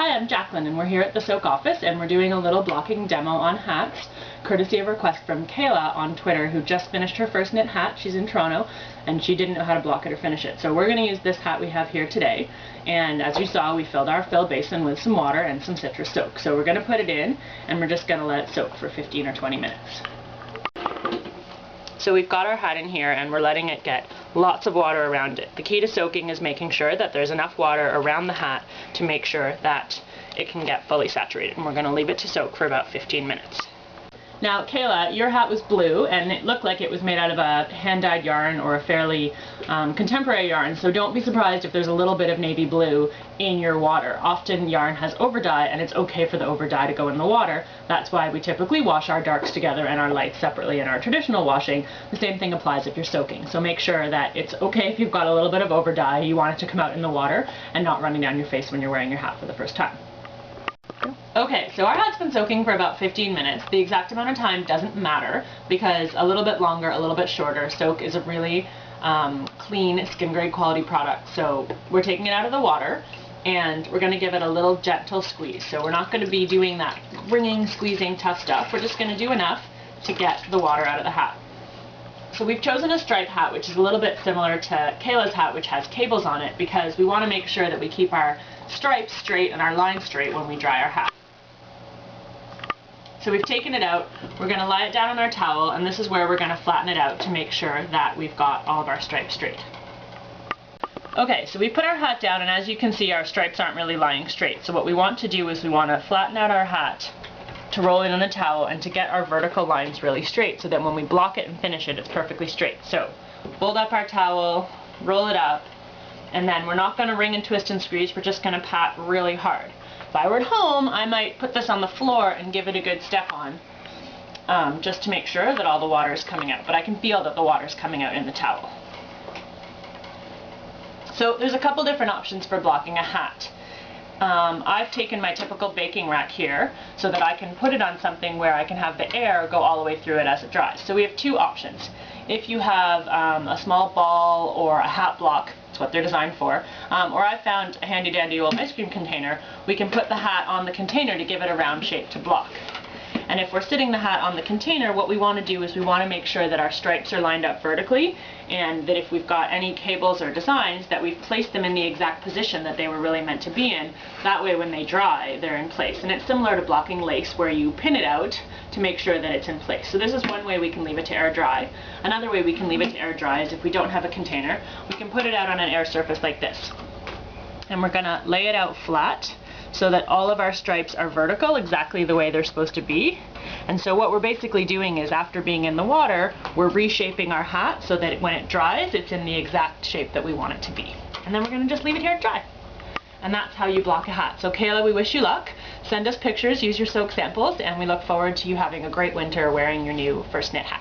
Hi, I'm Jacqueline and we're here at the Soak office and we're doing a little blocking demo on hats, courtesy of request from Kayla on Twitter, who just finished her first knit hat. She's in Toronto and she didn't know how to block it or finish it. So we're going to use this hat we have here today, and as you saw, we filled our fill basin with some water and some citrus soak. So we're going to put it in and we're just going to let it soak for 15 or 20 minutes. So we've got our hat in here and we're letting it get lots of water around it. The key to soaking is making sure that there's enough water around the hat to make sure that it can get fully saturated. And we're going to leave it to soak for about 15 minutes. Now, Kayla, your hat was blue and it looked like it was made out of a hand-dyed yarn or a fairly contemporary yarn, so don't be surprised if there's a little bit of navy blue in your water. Often yarn has overdye and it's okay for the overdye to go in the water. That's why we typically wash our darks together and our lights separately in our traditional washing. The same thing applies if you're soaking. So make sure that it's okay if you've got a little bit of overdye, you want it to come out in the water and not running down your face when you're wearing your hat for the first time. Okay, so our hat's been soaking for about 15 minutes. The exact amount of time doesn't matter because a little bit longer, a little bit shorter. Soak is a really clean, skin grade quality product. So we're taking it out of the water and we're going to give it a little gentle squeeze. So we're not going to be doing that wringing, squeezing, tough stuff. We're just going to do enough to get the water out of the hat. So we've chosen a striped hat, which is a little bit similar to Kayla's hat, which has cables on it, because we want to make sure that we keep our stripes straight and our lines straight when we dry our hat. So we've taken it out, we're going to lie it down on our towel, and this is where we're going to flatten it out to make sure that we've got all of our stripes straight. Okay, so we put our hat down, and as you can see, our stripes aren't really lying straight. So what we want to do is we want to flatten out our hat to roll it in a towel and to get our vertical lines really straight so that when we block it and finish it, it's perfectly straight. So fold up our towel, roll it up, and then we're not going to wring and twist and squeeze, we're just going to pat really hard. If I were at home, I might put this on the floor and give it a good step on, just to make sure that all the water is coming out. But I can feel that the water is coming out in the towel. So there's a couple different options for blocking a hat. I've taken my typical baking rack here so that I can put it on something where I can have the air go all the way through it as it dries. So we have two options. If you have a small ball or a hat block, that's what they're designed for, or I found a handy dandy old ice cream container, we can put the hat on the container to give it a round shape to block. And if we're sitting the hat on the container, what we want to do is we want to make sure that our stripes are lined up vertically, and that if we've got any cables or designs, that we've placed them in the exact position that they were really meant to be in. That way when they dry, they're in place. And it's similar to blocking lace, where you pin it out to make sure that it's in place. So this is one way we can leave it to air dry. Another way we can leave it to air dry is if we don't have a container, we can put it out on an air surface like this. And we're going to lay it out flat so that all of our stripes are vertical, exactly the way they're supposed to be. And so what we're basically doing is, after being in the water, we're reshaping our hat so that when it dries, it's in the exact shape that we want it to be. And then we're going to just leave it here to dry. And that's how you block a hat. So Kayla, we wish you luck. Send us pictures, use your soak samples, and we look forward to you having a great winter wearing your new first knit hat.